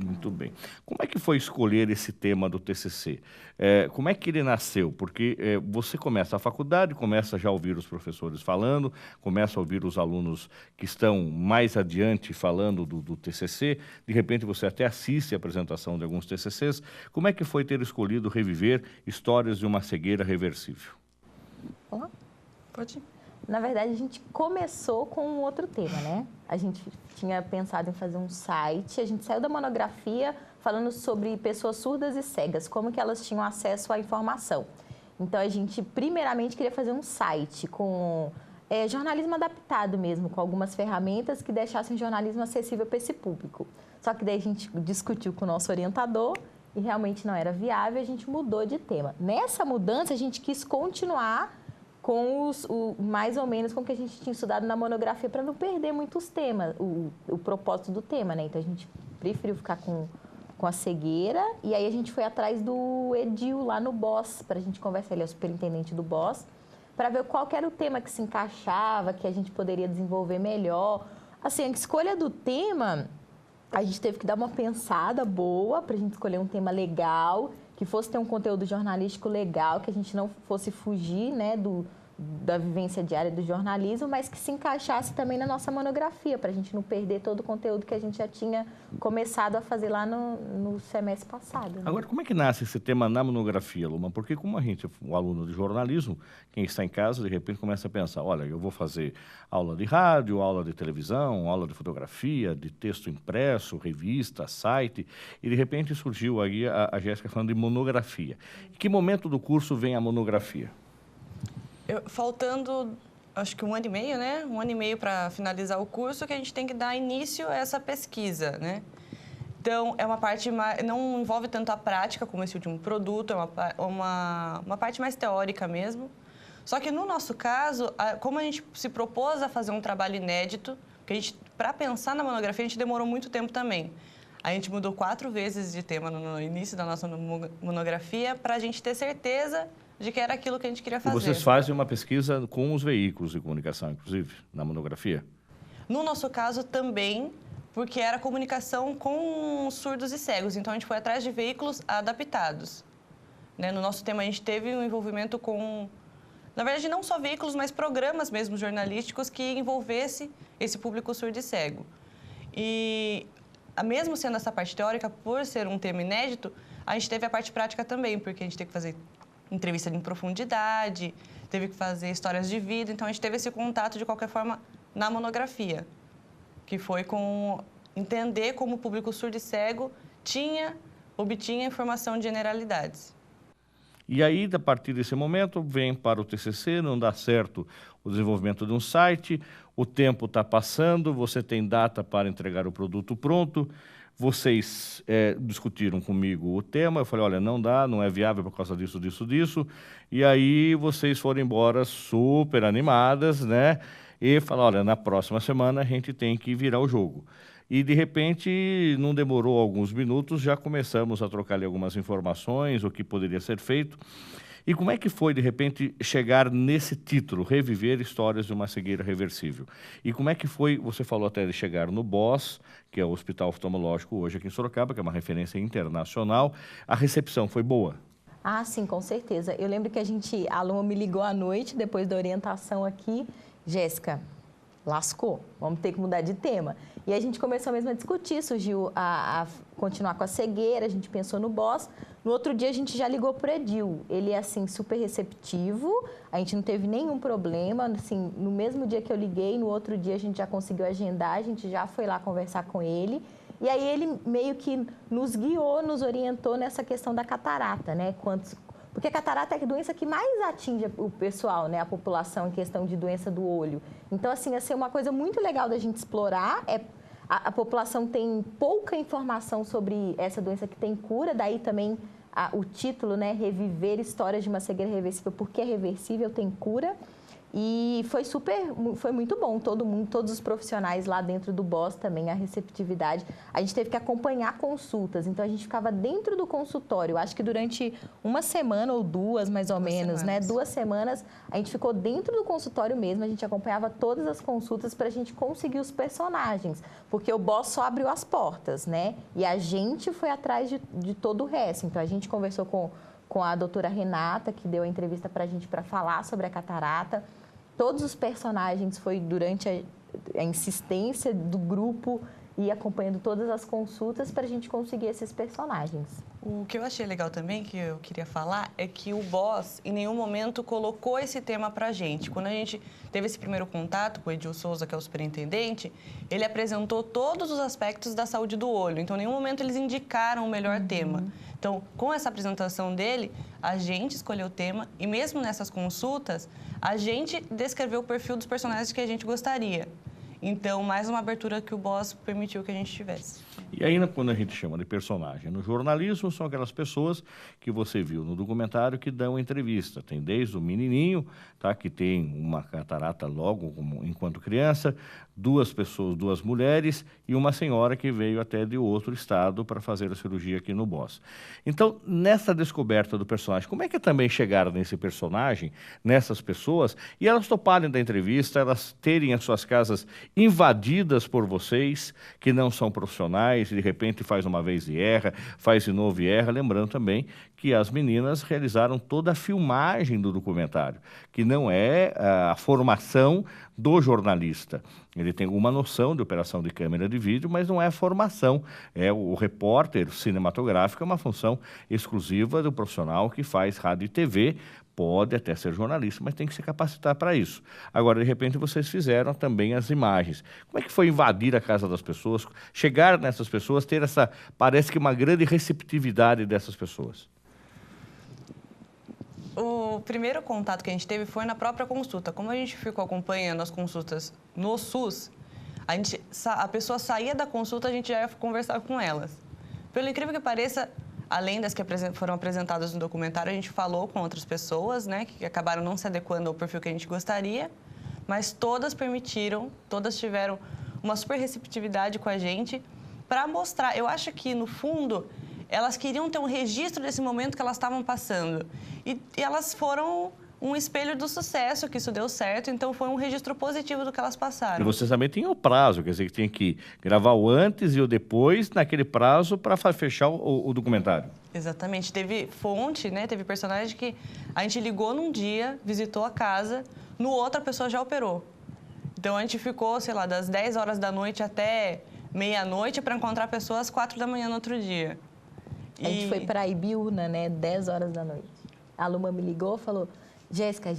Muito bem. Como é que foi escolher esse tema do TCC? Como é que ele nasceu? Porque você começa a faculdade, começa já a ouvir os professores falando, começa a ouvir os alunos que estão mais adiante falando do TCC, de repente você até assiste a apresentação de alguns TCCs. Como é que foi ter escolhido reviver histórias de uma cegueira reversível? Olá. Pode ir. Na verdade, a gente começou com um outro tema, né? A gente tinha pensado em fazer um site, a gente saiu da monografia falando sobre pessoas surdas e cegas, como que elas tinham acesso à informação. Então, a gente primeiramente queria fazer um site com jornalismo adaptado mesmo, com algumas ferramentas que deixassem o jornalismo acessível para esse público. Só que daí a gente discutiu com o nosso orientador e realmente não era viável, a gente mudou de tema. Nessa mudança, a gente quis continuar com mais ou menos com o que a gente tinha estudado na monografia, para não perder muitos temas, o propósito do tema, né? Então, a gente preferiu ficar com a cegueira, e aí a gente foi atrás do Edil lá no BOS, para a gente conversar, ele é o superintendente do BOS, para ver qual que era o tema que se encaixava, que a gente poderia desenvolver melhor. Assim, a escolha do tema, a gente teve que dar uma pensada boa para a gente escolher um tema legal, que fosse ter um conteúdo jornalístico legal, que a gente não fosse fugir, né, da vivência diária do jornalismo, mas que se encaixasse também na nossa monografia, para a gente não perder todo o conteúdo que a gente já tinha começado a fazer lá no semestre passado. Né? Agora, como é que nasce esse tema na monografia, Luma? Porque como a gente é um aluno de jornalismo, quem está em casa, de repente, começa a pensar, olha, eu vou fazer aula de rádio, aula de televisão, aula de fotografia, de texto impresso, revista, site, e de repente surgiu aí a Jéssica falando de monografia. Em que momento do curso vem a monografia? Faltando, acho que 1 ano e meio, né? 1 ano e meio para finalizar o curso, que a gente tem que dar início a essa pesquisa, né? Então, é uma parte não envolve tanto a prática como esse último produto, é uma parte mais teórica mesmo. Só que, no nosso caso, como a gente se propôs a fazer um trabalho inédito, porque para pensar na monografia, a gente demorou muito tempo também. A gente mudou 4 vezes de tema no início da nossa monografia para a gente ter certeza de que era aquilo que a gente queria fazer. E vocês fazem uma pesquisa com os veículos de comunicação, inclusive, na monografia? No nosso caso, também, porque era comunicação com surdos e cegos. Então, a gente foi atrás de veículos adaptados. Né? No nosso tema, a gente teve um envolvimento com, na verdade, não só veículos, mas programas mesmo jornalísticos que envolvesse esse público surdo e cego. E, mesmo sendo essa parte teórica, por ser um tema inédito, a gente teve a parte prática também, porque a gente teve que fazer entrevista em profundidade, teve que fazer histórias de vida, então a gente teve esse contato de qualquer forma na monografia, que foi com entender como o público surdo e cego obtinha informação de generalidades. E aí, a partir desse momento, vem para o TCC, não dá certo o desenvolvimento de um site, o tempo está passando, você tem data para entregar o produto pronto. Vocês discutiram comigo o tema, eu falei, olha, não dá, não é viável por causa disso, disso. E aí vocês foram embora super animadas, né? E falaram, olha, na próxima semana a gente tem que virar o jogo. E, de repente, não demorou alguns minutos, já começamos a trocar ali algumas informações, o que poderia ser feito. E como é que foi, de repente, chegar nesse título, Reviver Histórias de uma Cegueira Reversível? E como é que foi, você falou até de chegar no BOS, que é o Hospital Oftalmológico hoje aqui em Sorocaba, que é uma referência internacional. A recepção foi boa? Ah, sim, com certeza. Eu lembro que a aluna me ligou à noite, depois da orientação aqui, Jéssica, lascou, vamos ter que mudar de tema. E a gente começou mesmo a discutir, surgiu a continuar com a cegueira, a gente pensou no BOS. No outro dia a gente já ligou para o Edil, ele é assim super receptivo, a gente não teve nenhum problema, assim, no mesmo dia que eu liguei, no outro dia a gente já conseguiu agendar, a gente já foi lá conversar com ele. E aí ele meio que nos guiou, nos orientou nessa questão da catarata, né? Porque a catarata é a doença que mais atinge o pessoal, né? A população em questão de doença do olho. Então, assim, essa é uma coisa muito legal da gente explorar. A população tem pouca informação sobre essa doença que tem cura, daí também o título, né? Reviver Histórias de uma Cegueira Reversível, porque é reversível, tem cura. E foi muito bom, todos os profissionais lá dentro do BOS também, a receptividade. A gente teve que acompanhar consultas, então a gente ficava dentro do consultório. Acho que durante uma semana ou duas, mais ou menos, né? 2 semanas, a gente ficou dentro do consultório mesmo, a gente acompanhava todas as consultas para a gente conseguir os personagens, porque o BOS só abriu as portas, né? E a gente foi atrás de todo o resto. Então a gente conversou com a doutora Renata, que deu a entrevista para a gente para falar sobre a catarata. Todos os personagens foi durante a insistência do grupo e acompanhando todas as consultas para a gente conseguir esses personagens. O que eu achei legal também, que eu queria falar, é que o BOS em nenhum momento colocou esse tema para a gente. Quando a gente teve esse primeiro contato com o Edil Souza, que é o superintendente, ele apresentou todos os aspectos da saúde do olho. Então, em nenhum momento eles indicaram o melhor tema. Então, com essa apresentação dele, a gente escolheu o tema e mesmo nessas consultas, a gente descreveu o perfil dos personagens que a gente gostaria. Então, mais uma abertura que o BOS permitiu que a gente tivesse. E ainda quando a gente chama de personagem no jornalismo, são aquelas pessoas que você viu no documentário que dão entrevista. Tem desde o menininho, tá, que tem uma catarata logo enquanto criança, 2 pessoas, 2 mulheres e uma senhora que veio até de outro estado para fazer a cirurgia aqui no BOS. Então, nessa descoberta do personagem, como é que também chegaram nesse personagem, nessas pessoas, e elas toparem da entrevista, elas terem as suas casas invadidas por vocês, que não são profissionais, e de repente faz uma vez e erra, faz de novo e erra, lembrando também que as meninas realizaram toda a filmagem do documentário, que não é a formação do jornalista. Ele tem alguma noção de operação de câmera de vídeo, mas não é a formação. O repórter cinematográfico é uma função exclusiva do profissional que faz rádio e TV, pode até ser jornalista, mas tem que se capacitar para isso. Agora, de repente, vocês fizeram também as imagens. Como é que foi invadir a casa das pessoas, chegar nessas pessoas, ter parece que uma grande receptividade dessas pessoas? O primeiro contato que a gente teve foi na própria consulta. Como a gente ficou acompanhando as consultas no SUS, a pessoa saía da consulta, a gente já ia conversar com elas. Pelo incrível que pareça, além das que foram apresentadas no documentário, a gente falou com outras pessoas, né, que acabaram não se adequando ao perfil que a gente gostaria, mas todas permitiram, todas tiveram uma super receptividade com a gente para mostrar. Eu acho que, no fundo, elas queriam ter um registro desse momento que elas estavam passando. E elas foram um espelho do sucesso, que isso deu certo, então foi um registro positivo do que elas passaram. E vocês também têm o prazo, quer dizer, que tem que gravar o antes e o depois, naquele prazo, para fechar o documentário. Exatamente. Teve fonte, né? Teve personagem que a gente ligou num dia, visitou a casa, no outro a pessoa já operou. Então a gente ficou, sei lá, das 10 horas da noite até meia-noite para encontrar a pessoa às 4 da manhã no outro dia. A gente foi para Ibiúna, né? 10 horas da noite. A Luma me ligou e falou: Jéssica,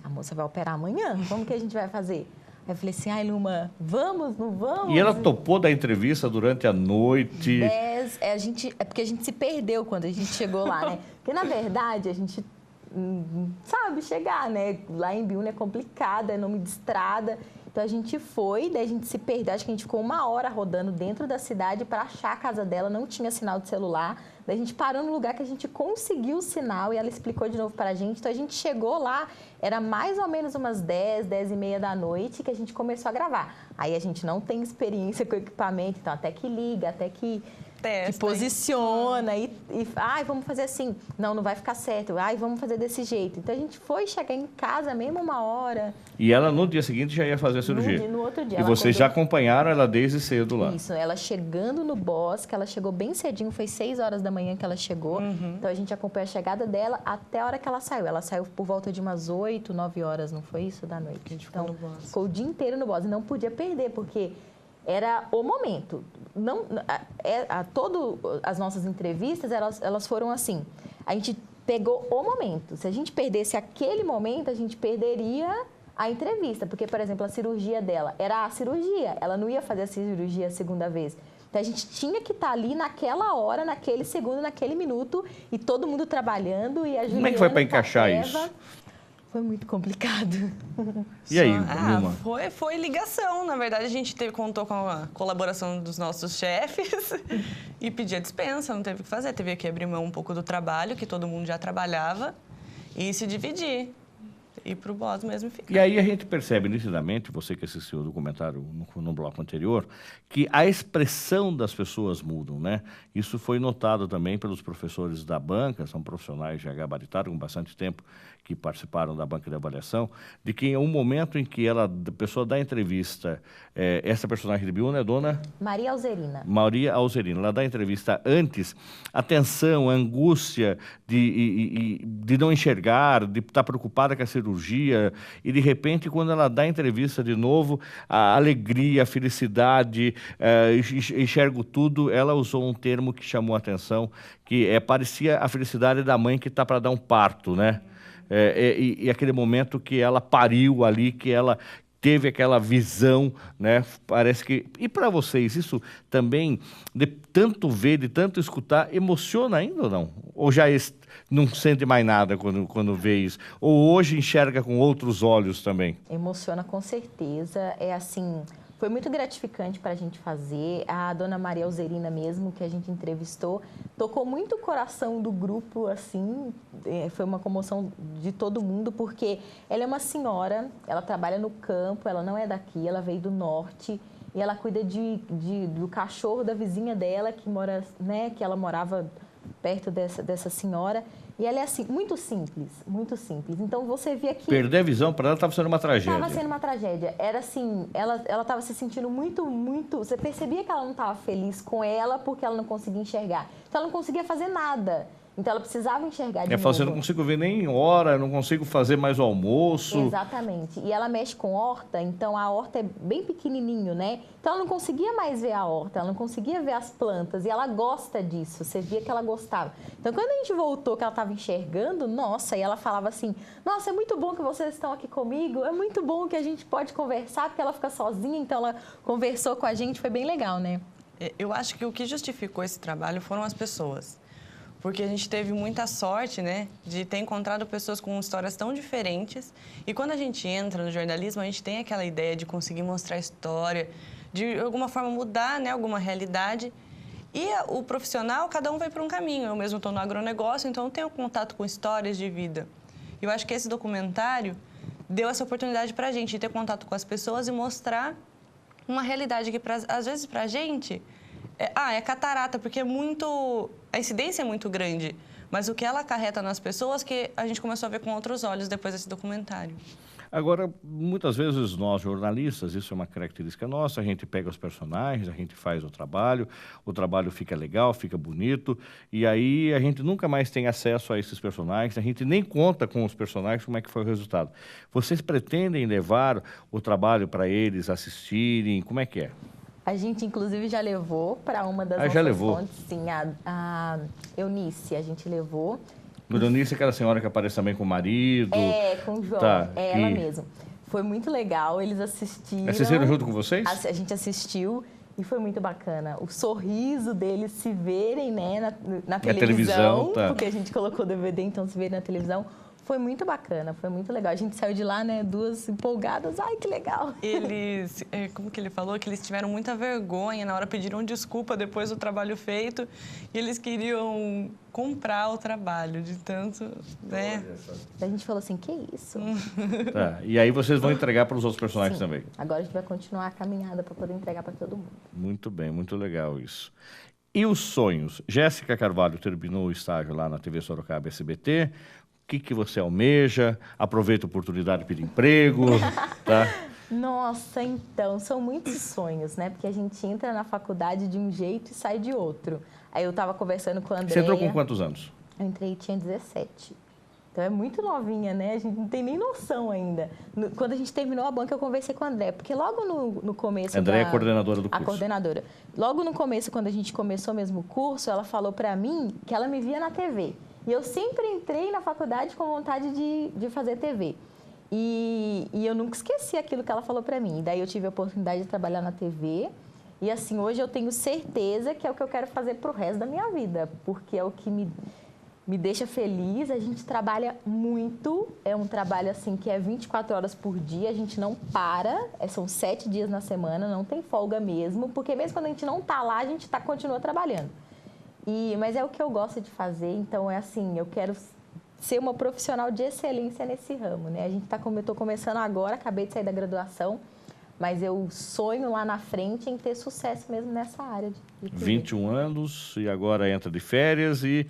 a moça vai operar amanhã, como que a gente vai fazer? Aí eu falei assim: ai, Luma, vamos, não vamos? E ela topou da entrevista durante a noite? É porque a gente se perdeu quando a gente chegou lá, né? Porque, na verdade, a gente sabe chegar, né? Lá em Ibiúna é complicado, é nome de estrada. Então, a gente foi, daí a gente se perdeu. Acho que a gente ficou 1 hora rodando dentro da cidade para achar a casa dela. Não tinha sinal de celular. Daí a gente parou no lugar que a gente conseguiu o sinal e ela explicou de novo para a gente. Então, a gente chegou lá, era mais ou menos umas 10, 10 e meia da noite que a gente começou a gravar. Aí, a gente não tem experiência com o equipamento, então até que liga, até que posiciona e vamos fazer assim. Não vai ficar certo. Vamos fazer desse jeito. Então, a gente foi chegar em casa mesmo 1 hora. E ela, no dia seguinte, já ia fazer a cirurgia? No outro dia. E vocês já acompanharam ela desde cedo lá? Isso. Ela chegando no BOS, que ela chegou bem cedinho, foi 6 horas da manhã que ela chegou. Então, a gente acompanhou a chegada dela até a hora que ela saiu. Ela saiu por volta de umas 8, 9 horas, não foi isso? Da noite. A gente ficou no BOS. Ficou o dia inteiro no BOS. E não podia perder, porque era o momento. Todas as nossas entrevistas, elas foram assim. A gente pegou o momento. Se a gente perdesse aquele momento, a gente perderia a entrevista. Porque, por exemplo, a cirurgia dela era a cirurgia. Ela não ia fazer a cirurgia a segunda vez. Então, a gente tinha que estar ali naquela hora, naquele segundo, naquele minuto, e todo mundo trabalhando. E a Juliana, como é que foi para encaixar isso? Foi muito complicado. E aí, Luma? Foi ligação. Na verdade, a gente contou com a colaboração dos nossos chefes e pedia dispensa, não teve o que fazer. Teve que abrir mão um pouco do trabalho, que todo mundo já trabalhava, e se dividir. ir pro boss mesmo e ficar. E aí a gente percebe nitidamente, você que assistiu o documentário no bloco anterior, que a expressão das pessoas mudam, né? Isso foi notado também pelos professores da banca, são profissionais já gabaritados com bastante tempo que participaram da banca de avaliação, de que em um momento em que a pessoa dá entrevista, essa personagem de Biúna é Dona Maria Alzerina. Maria Alzerina, ela dá entrevista antes, a tensão, a angústia de não enxergar, de estar preocupada com a cirurgia, e de repente, quando ela dá entrevista de novo, a alegria, a felicidade, enxergo tudo, ela usou um termo que chamou a atenção, que parecia a felicidade da mãe que está para dar um parto, né? E aquele momento que ela pariu ali, que ela teve aquela visão, né? Parece que... E para vocês, isso também, de tanto ver, de tanto escutar, emociona ainda ou não? Ou já não sente mais nada quando vê isso? Ou hoje enxerga com outros olhos também? Emociona com certeza. É assim... Foi muito gratificante para a gente fazer. A dona Maria Alzerina mesmo, que a gente entrevistou, tocou muito o coração do grupo, assim, foi uma comoção de todo mundo, porque ela é uma senhora, ela trabalha no campo, ela não é daqui, ela veio do norte, e ela cuida do cachorro da vizinha dela, que mora, né, que ela morava perto dessa senhora. E ela é assim, muito simples, muito simples. Então você via que... Perder a visão para ela estava sendo uma tragédia. Estava sendo uma tragédia. Era assim, ela estava se sentindo muito... Você percebia que ela não estava feliz com ela porque ela não conseguia enxergar. Então ela não conseguia fazer nada. Então ela precisava enxergar de novo. Eu não consigo ver nem hora, não consigo fazer mais o almoço. Exatamente. E ela mexe com horta, então a horta é bem pequenininho, né? Então ela não conseguia mais ver a horta, ela não conseguia ver as plantas. E ela gosta disso, você via que ela gostava. Então quando a gente voltou, que ela estava enxergando, nossa, e ela falava assim, nossa, é muito bom que vocês estão aqui comigo, é muito bom que a gente pode conversar, porque ela fica sozinha, então ela conversou com a gente, foi bem legal, né? Eu acho que o que justificou esse trabalho foram as pessoas. Porque a gente teve muita sorte, né, de ter encontrado pessoas com histórias tão diferentes. E quando a gente entra no jornalismo, a gente tem aquela ideia de conseguir mostrar a história, de alguma forma mudar, né, alguma realidade. E o profissional, cada um vai para um caminho. Eu mesmo estou no agronegócio, então eu tenho contato com histórias de vida. E eu acho que esse documentário deu essa oportunidade para a gente de ter contato com as pessoas e mostrar uma realidade que, às vezes, para a gente... é catarata, porque a incidência é muito grande. Mas o que ela acarreta nas pessoas que a gente começou a ver com outros olhos depois desse documentário. Agora, muitas vezes nós jornalistas, isso é uma característica nossa, a gente pega os personagens, a gente faz o trabalho fica legal, fica bonito, e aí a gente nunca mais tem acesso a esses personagens, a gente nem conta com os personagens como é que foi o resultado. Vocês pretendem levar o trabalho para eles assistirem? Como é que é? A gente, inclusive, já levou para uma das nossas fontes, sim, a Eunice, a gente levou. Eunice é aquela senhora que aparece também com o marido. Com o João, tá, ela mesma. Foi muito legal, eles assistiram. Assistiram junto com vocês? A gente assistiu e foi muito bacana. O sorriso deles se verem, né, na televisão, tá. Porque a gente colocou o DVD, então se verem na televisão. Foi muito bacana, foi muito legal. A gente saiu de lá, né, duas empolgadas. Ai, que legal. Eles, como que ele falou? Que eles tiveram muita vergonha, na hora pediram desculpa depois do trabalho feito. E eles queriam comprar o trabalho, de tanto, né? A gente falou assim, que isso? Tá, e aí vocês vão entregar para os outros personagens também? Agora a gente vai continuar a caminhada para poder entregar para todo mundo. Muito bem, muito legal isso. E os sonhos? Jéssica Carvalho terminou o estágio lá na TV Sorocaba SBT. O que você almeja? Aproveita a oportunidade para emprego, tá? Nossa, então, são muitos sonhos, né? Porque a gente entra na faculdade de um jeito e sai de outro. Aí eu estava conversando com a Andréia. Você entrou com quantos anos? Eu entrei, tinha 17. Então é muito novinha, né? A gente não tem nem noção ainda. Quando a gente terminou a banca, eu conversei com a Andréia, porque logo no começo... A Andréia é a coordenadora do curso. A coordenadora. Logo no começo, quando a gente começou mesmo o curso, ela falou para mim que ela me via na TV. E eu sempre entrei na faculdade com vontade de fazer TV. E eu nunca esqueci aquilo que ela falou para mim. E daí eu tive a oportunidade de trabalhar na TV. E assim, hoje eu tenho certeza que é o que eu quero fazer pro resto da minha vida. Porque é o que me deixa feliz. A gente trabalha muito. É um trabalho assim que é 24 horas por dia. A gente não para. São 7 dias na semana. Não tem folga mesmo. Porque mesmo quando a gente não tá lá, a gente continua trabalhando. Mas é o que eu gosto de fazer, então é assim, eu quero ser uma profissional de excelência nesse ramo, né? Eu estou começando agora, acabei de sair da graduação, mas eu sonho lá na frente em ter sucesso mesmo nessa área de TV. 21 anos e agora entra de férias e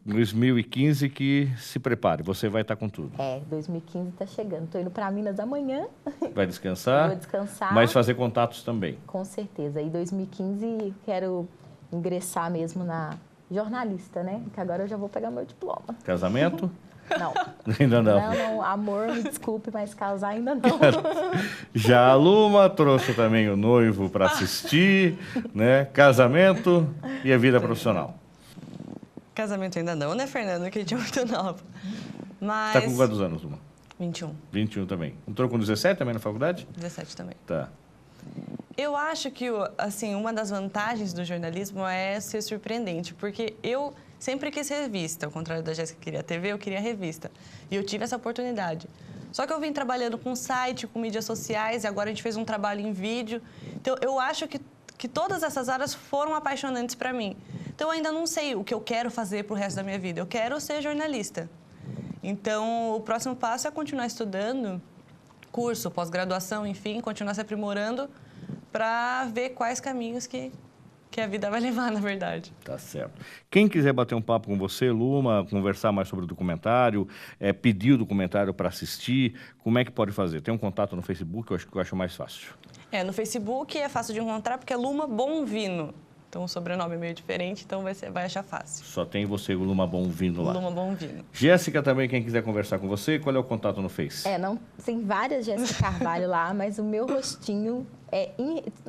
2015 que se prepare, você vai estar com tudo. 2015 está chegando. Estou indo para Minas amanhã. Vai descansar? Vou descansar. Mas fazer contatos também. Com certeza. E 2015 quero ingressar mesmo na jornalista, né? Que agora eu já vou pegar meu diploma. Casamento? Não. Ainda não. Não, amor, me desculpe, mas casar ainda não. Já a Luma trouxe também o noivo para assistir, né? Casamento e a vida profissional. Casamento ainda não, né, Fernando? Que a gente é muito nova. Mas... Tá com quantos anos, Luma? 21. 21 também. Entrou com 17 também na faculdade? 17 também. Tá. Eu acho que, assim, uma das vantagens do jornalismo é ser surpreendente, porque eu sempre quis revista, ao contrário da Jéssica que queria TV, eu queria revista. E eu tive essa oportunidade. Só que eu vim trabalhando com site, com mídias sociais, e agora a gente fez um trabalho em vídeo. Então, eu acho que todas essas áreas foram apaixonantes para mim. Então, eu ainda não sei o que eu quero fazer para o resto da minha vida. Eu quero ser jornalista. Então, o próximo passo é continuar estudando, curso, pós-graduação, enfim, continuar se aprimorando para ver quais caminhos que a vida vai levar, na verdade. Tá certo. Quem quiser bater um papo com você, Luma, conversar mais sobre o documentário, pedir o documentário para assistir, como é que pode fazer? Tem um contato no Facebook, que eu acho mais fácil. No Facebook é fácil de encontrar, porque é Luma Bonvino. Então, o sobrenome é meio diferente, então vai achar fácil. Só tem você, o Luma Bonvino lá. Luma Bonvino. Jéssica também, quem quiser conversar com você, qual é o contato no Face? Tem várias Jéssica Carvalho lá, mas o meu rostinho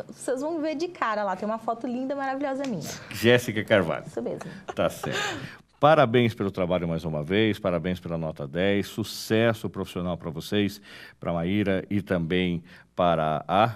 vocês vão ver de cara lá, tem uma foto linda, maravilhosa minha. Jéssica Carvalho. Isso mesmo. Tá certo. Parabéns pelo trabalho mais uma vez, parabéns pela nota 10, sucesso profissional para vocês, para a Maíra e também para a...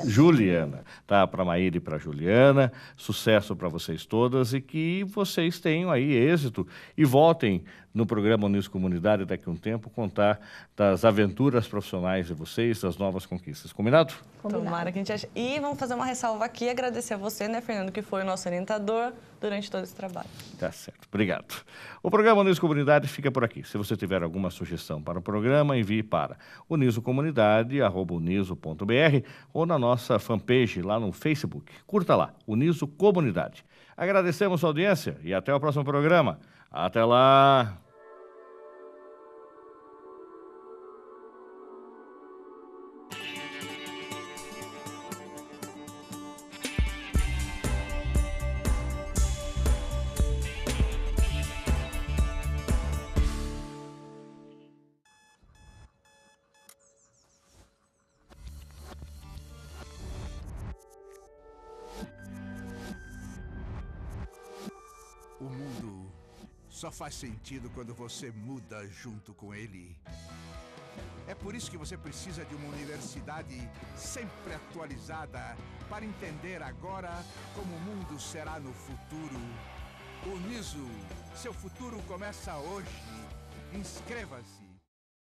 Juliana, tá? Para a Maíra e para a Juliana, sucesso para vocês todas e que vocês tenham aí êxito e voltem no programa Unidos Comunidade daqui a um tempo contar das aventuras profissionais de vocês, das novas conquistas. Combinado? Tomara que a gente ache. E vamos fazer uma ressalva aqui e agradecer a você, né, Fernando, que foi o nosso orientador durante todo esse trabalho. Tá certo, obrigado. O programa Unidos Comunidade fica por aqui. Se você tiver alguma sugestão para o programa, envie para unisocomunidade@uniso.br ou na nossa fanpage lá no Facebook. Curta lá, Uniso Comunidade. Agradecemos a audiência e até o próximo programa. Até lá! O mundo só faz sentido quando você muda junto com ele. É por isso que você precisa de uma universidade sempre atualizada para entender agora como o mundo será no futuro. Uniso, seu futuro começa hoje. Inscreva-se.